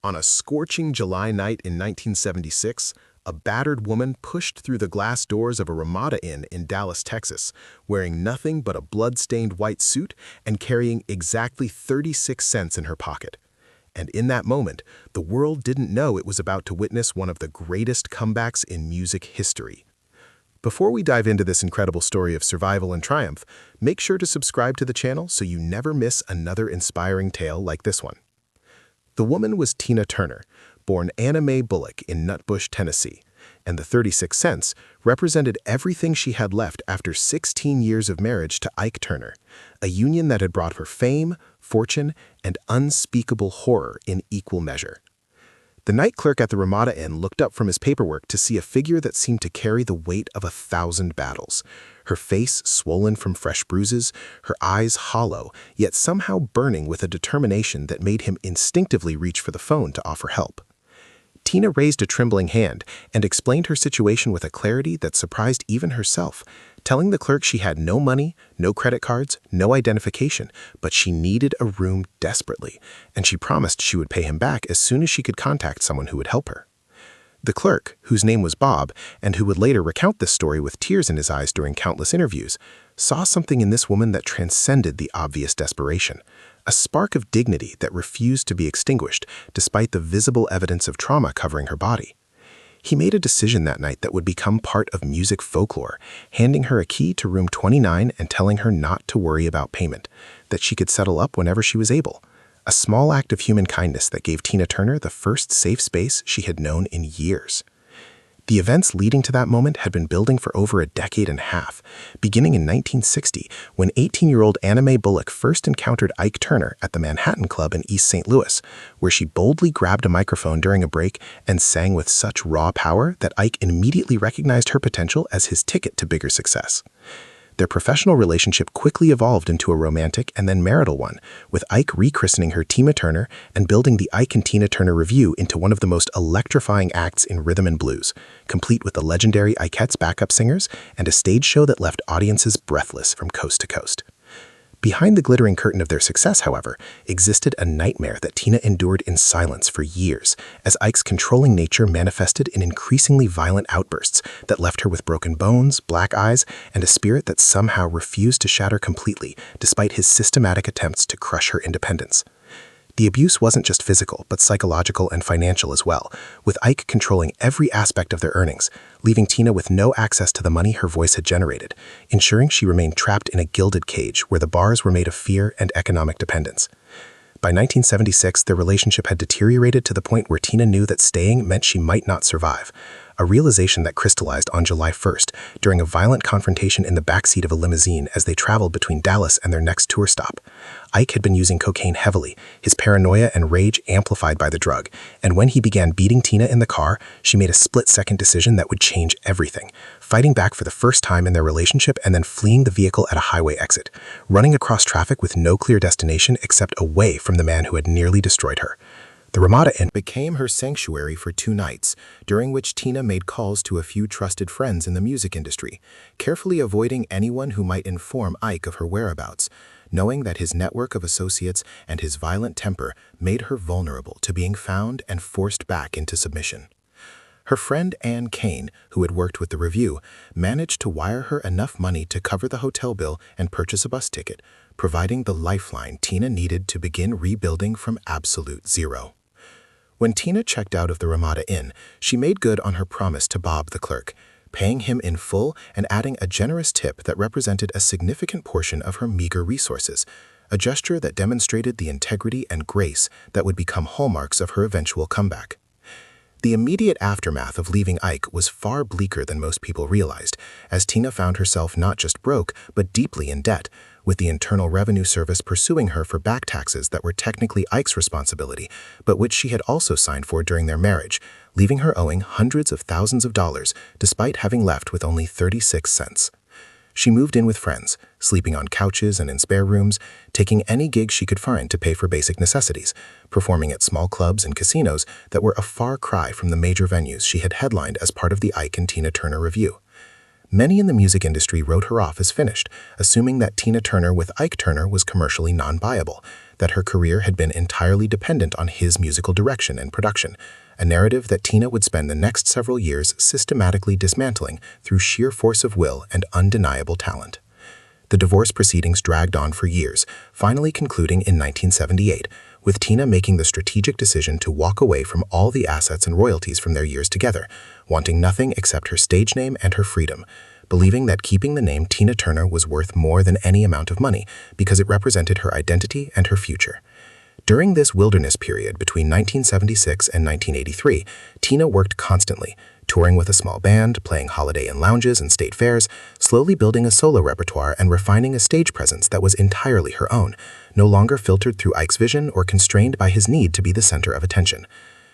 On a scorching July night in 1976, a battered woman pushed through the glass doors of a Ramada Inn in Dallas, Texas, wearing nothing but a blood-stained white suit and carrying exactly 36 cents in her pocket. And in that moment, the world didn't know it was about to witness one of the greatest comebacks in music history. Before we dive into this incredible story of survival and triumph, make sure to subscribe to the channel so you never miss another inspiring tale like this one. The woman was Tina Turner, born Anna Mae Bullock in Nutbush, Tennessee, and the 36 cents represented everything she had left after 16 years of marriage to Ike Turner, a union that had brought her fame, fortune, and unspeakable horror in equal measure. The night clerk at the Ramada Inn looked up from his paperwork to see a figure that seemed to carry the weight of 1,000 battles. Her face swollen from fresh bruises, her eyes hollow, yet somehow burning with a determination that made him instinctively reach for the phone to offer help. Tina raised a trembling hand and explained her situation with a clarity that surprised even herself, telling the clerk she had no money, no credit cards, no identification, but she needed a room desperately, and she promised she would pay him back as soon as she could contact someone who would help her. The clerk, whose name was Bob, and who would later recount this story with tears in his eyes during countless interviews, saw something in this woman that transcended the obvious desperation, a spark of dignity that refused to be extinguished despite the visible evidence of trauma covering her body. He made a decision that night that would become part of music folklore, handing her a key to room 29 and telling her not to worry about payment, that she could settle up whenever she was able. A small act of human kindness that gave Tina Turner the first safe space she had known in years. The events leading to that moment had been building for over a decade and a half, beginning in 1960 when 18-year-old Anna Mae Bullock first encountered Ike Turner at the Manhattan Club in East St. Louis, where she boldly grabbed a microphone during a break and sang with such raw power that Ike immediately recognized her potential as his ticket to bigger success. Their professional relationship quickly evolved into a romantic and then marital one, with Ike rechristening her Tina Turner and building the Ike and Tina Turner Revue into one of the most electrifying acts in rhythm and blues, complete with the legendary Ikettes backup singers and a stage show that left audiences breathless from coast to coast. Behind the glittering curtain of their success, however, existed a nightmare that Tina endured in silence for years, as Ike's controlling nature manifested in increasingly violent outbursts that left her with broken bones, black eyes, and a spirit that somehow refused to shatter completely, despite his systematic attempts to crush her independence. The abuse wasn't just physical, but psychological and financial as well, with Ike controlling every aspect of their earnings, leaving Tina with no access to the money her voice had generated, ensuring she remained trapped in a gilded cage where the bars were made of fear and economic dependence. By 1976, their relationship had deteriorated to the point where Tina knew that staying meant she might not survive, a realization that crystallized on July 1st during a violent confrontation in the backseat of a limousine as they traveled between Dallas and their next tour stop. Ike had been using cocaine heavily, his paranoia and rage amplified by the drug, and when he began beating Tina in the car, she made a split-second decision that would change everything, fighting back for the first time in their relationship and then fleeing the vehicle at a highway exit, running across traffic with no clear destination except away from the man who had nearly destroyed her. The Ramada Inn became her sanctuary for 2 nights, during which Tina made calls to a few trusted friends in the music industry, carefully avoiding anyone who might inform Ike of her whereabouts, knowing that his network of associates and his violent temper made her vulnerable to being found and forced back into submission. Her friend Ann Kane, who had worked with the Revue, managed to wire her enough money to cover the hotel bill and purchase a bus ticket, providing the lifeline Tina needed to begin rebuilding from absolute zero. When Tina checked out of the Ramada Inn, she made good on her promise to Bob the clerk, paying him in full and adding a generous tip that represented a significant portion of her meager resources, a gesture that demonstrated the integrity and grace that would become hallmarks of her eventual comeback. The immediate aftermath of leaving Ike was far bleaker than most people realized, as Tina found herself not just broke, but deeply in debt, with the Internal Revenue Service pursuing her for back taxes that were technically Ike's responsibility, but which she had also signed for during their marriage, leaving her owing hundreds of thousands of dollars despite having left with only 36 cents. She moved in with friends, sleeping on couches and in spare rooms, taking any gig she could find to pay for basic necessities, performing at small clubs and casinos that were a far cry from the major venues she had headlined as part of the Ike and Tina Turner Revue. Many in the music industry wrote her off as finished, assuming that Tina Turner with Ike Turner was commercially non-viable, that her career had been entirely dependent on his musical direction and production, a narrative that Tina would spend the next several years systematically dismantling through sheer force of will and undeniable talent. The divorce proceedings dragged on for years, finally concluding in 1978, with Tina making the strategic decision to walk away from all the assets and royalties from their years together, wanting nothing except her stage name and her freedom, believing that keeping the name Tina Turner was worth more than any amount of money because it represented her identity and her future. During this wilderness period between 1976 and 1983, Tina worked constantly, touring with a small band, playing Holiday Inn lounges and state fairs, slowly building a solo repertoire and refining a stage presence that was entirely her own, no longer filtered through Ike's vision or constrained by his need to be the center of attention.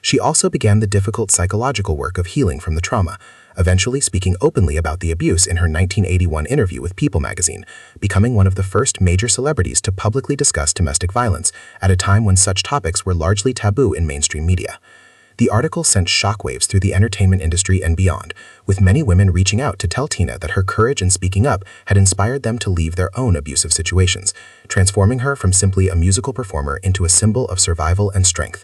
She also began the difficult psychological work of healing from the trauma, eventually speaking openly about the abuse in her 1981 interview with People magazine, becoming one of the first major celebrities to publicly discuss domestic violence at a time when such topics were largely taboo in mainstream media. The article sent shockwaves through the entertainment industry and beyond, with many women reaching out to tell Tina that her courage in speaking up had inspired them to leave their own abusive situations, transforming her from simply a musical performer into a symbol of survival and strength.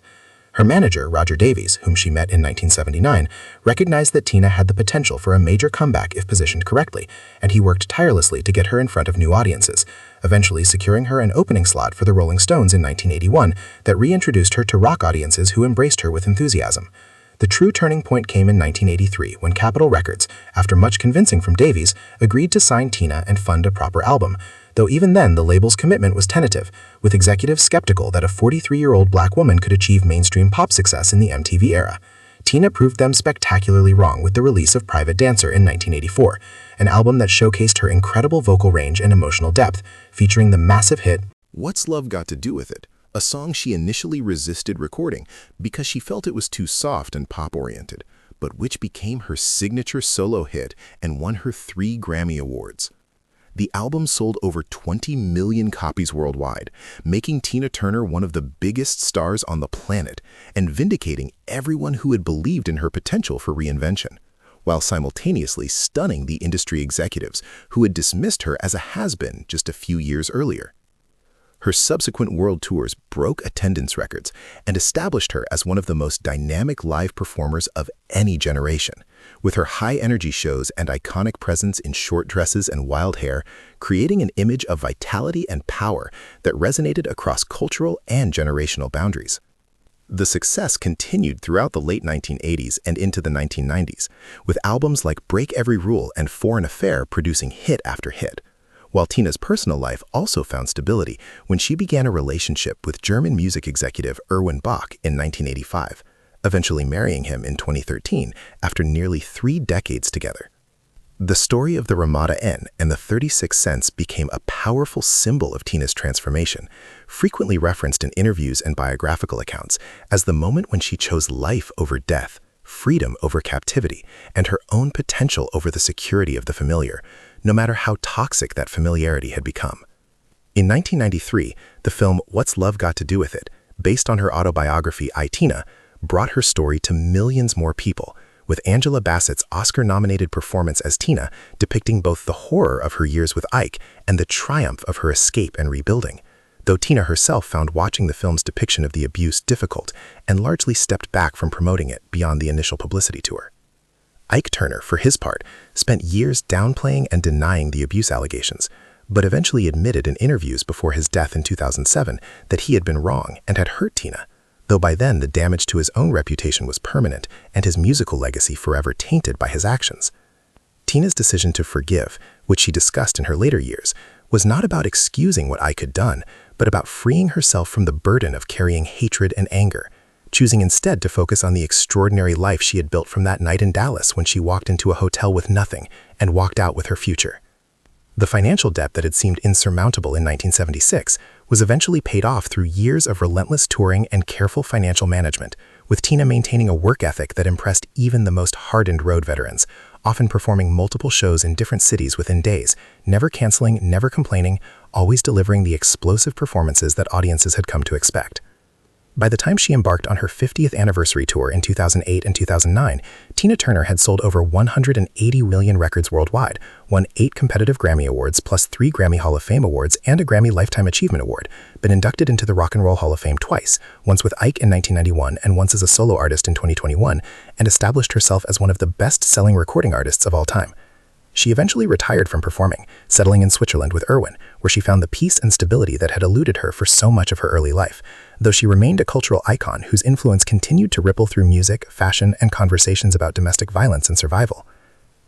Her manager, Roger Davies, whom she met in 1979, recognized that Tina had the potential for a major comeback if positioned correctly, and he worked tirelessly to get her in front of new audiences, eventually securing her an opening slot for the Rolling Stones in 1981 that reintroduced her to rock audiences who embraced her with enthusiasm. The true turning point came in 1983 when Capitol Records, after much convincing from Davies, agreed to sign Tina and fund a proper album, though even then the label's commitment was tentative, with executives skeptical that a 43-year-old black woman could achieve mainstream pop success in the MTV era. Tina proved them spectacularly wrong with the release of Private Dancer in 1984, an album that showcased her incredible vocal range and emotional depth, featuring the massive hit What's Love Got to Do With It?, a song she initially resisted recording because she felt it was too soft and pop-oriented, but which became her signature solo hit and won her 3 Grammy Awards. The album sold over 20 million copies worldwide, making Tina Turner one of the biggest stars on the planet and vindicating everyone who had believed in her potential for reinvention, while simultaneously stunning the industry executives who had dismissed her as a has-been just a few years earlier. Her subsequent world tours broke attendance records and established her as one of the most dynamic live performers of any generation, with her high-energy shows and iconic presence in short dresses and wild hair, creating an image of vitality and power that resonated across cultural and generational boundaries. The success continued throughout the late 1980s and into the 1990s, with albums like Break Every Rule and Foreign Affair producing hit after hit, while Tina's personal life also found stability when she began a relationship with German music executive Erwin Bach in 1985, eventually marrying him in 2013 after nearly 3 decades together. The story of the Ramada Inn and the 36 cents became a powerful symbol of Tina's transformation, frequently referenced in interviews and biographical accounts as the moment when she chose life over death, freedom over captivity, and her own potential over the security of the familiar, no matter how toxic that familiarity had become. In 1993, the film What's Love Got to Do With It?, based on her autobiography I, Tina, brought her story to millions more people, with Angela Bassett's Oscar-nominated performance as Tina depicting both the horror of her years with Ike and the triumph of her escape and rebuilding, though Tina herself found watching the film's depiction of the abuse difficult and largely stepped back from promoting it beyond the initial publicity tour. Ike Turner, for his part, spent years downplaying and denying the abuse allegations, but eventually admitted in interviews before his death in 2007 that he had been wrong and had hurt Tina, though by then the damage to his own reputation was permanent and his musical legacy forever tainted by his actions. Tina's decision to forgive, which she discussed in her later years, was not about excusing what Ike had done, but about freeing herself from the burden of carrying hatred and anger, choosing instead to focus on the extraordinary life she had built from that night in Dallas when she walked into a hotel with nothing and walked out with her future. The financial debt that had seemed insurmountable in 1976 was eventually paid off through years of relentless touring and careful financial management, with Tina maintaining a work ethic that impressed even the most hardened road veterans, often performing multiple shows in different cities within days, never canceling, never complaining, always delivering the explosive performances that audiences had come to expect. By the time she embarked on her 50th anniversary tour in 2008 and 2009, Tina Turner had sold over 180 million records worldwide, won 8 competitive Grammy Awards plus 3 Grammy Hall of Fame Awards and a Grammy Lifetime Achievement Award, been inducted into the Rock and Roll Hall of Fame twice, once with Ike in 1991 and once as a solo artist in 2021, and established herself as one of the best-selling recording artists of all time. She eventually retired from performing, settling in Switzerland with Irwin, where she found the peace and stability that had eluded her for so much of her early life, though she remained a cultural icon whose influence continued to ripple through music, fashion, and conversations about domestic violence and survival.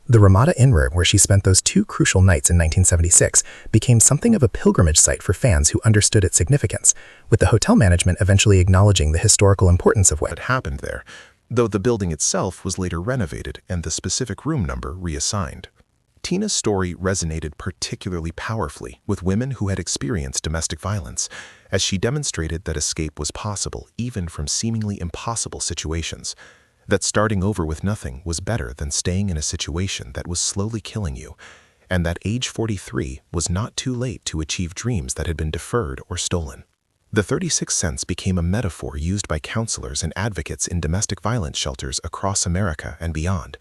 The Ramada Inn, where she spent those 2 crucial nights in 1976, became something of a pilgrimage site for fans who understood its significance, with the hotel management eventually acknowledging the historical importance of what What happened there, though the building itself was later renovated and the specific room number reassigned. Tina's story resonated particularly powerfully with women who had experienced domestic violence, as she demonstrated that escape was possible even from seemingly impossible situations, that starting over with nothing was better than staying in a situation that was slowly killing you, and that age 43 was not too late to achieve dreams that had been deferred or stolen. The 36 cents became a metaphor used by counselors and advocates in domestic violence shelters across America and beyond,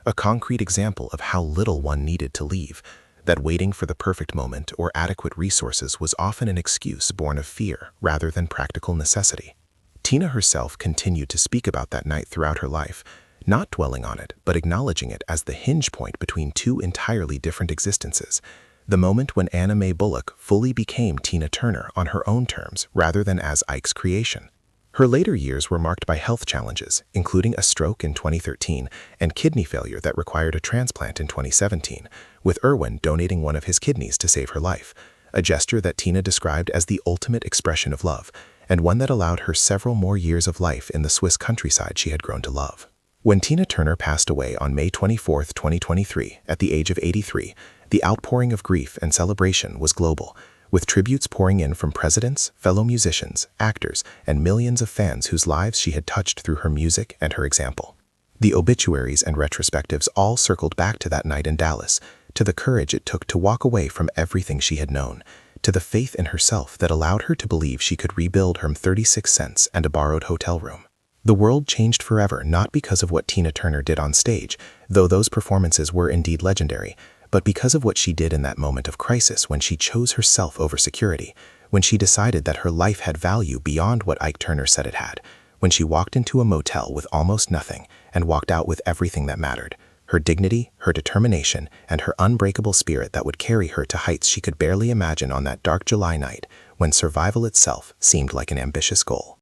a concrete example of how little one needed to leave, that waiting for the perfect moment or adequate resources was often an excuse born of fear rather than practical necessity. Tina herself continued to speak about that night throughout her life, not dwelling on it, but acknowledging it as the hinge point between 2 entirely different existences, the moment when Anna Mae Bullock fully became Tina Turner on her own terms rather than as Ike's creation. Her later years were marked by health challenges, including a stroke in 2013 and kidney failure that required a transplant in 2017, with Irwin donating one of his kidneys to save her life, a gesture that Tina described as the ultimate expression of love, and one that allowed her several more years of life in the Swiss countryside she had grown to love. When Tina Turner passed away on May 24, 2023, at the age of 83, the outpouring of grief and celebration was global, with tributes pouring in from presidents, fellow musicians, actors, and millions of fans whose lives she had touched through her music and her example. The obituaries and retrospectives all circled back to that night in Dallas, to the courage it took to walk away from everything she had known, to the faith in herself that allowed her to believe she could rebuild her 36 cents and a borrowed hotel room. The world changed forever not because of what Tina Turner did on stage, though those performances were indeed legendary, but because of what she did in that moment of crisis when she chose herself over security, when she decided that her life had value beyond what Ike Turner said it had, when she walked into a motel with almost nothing and walked out with everything that mattered, her dignity, her determination, and her unbreakable spirit that would carry her to heights she could barely imagine on that dark July night when survival itself seemed like an ambitious goal.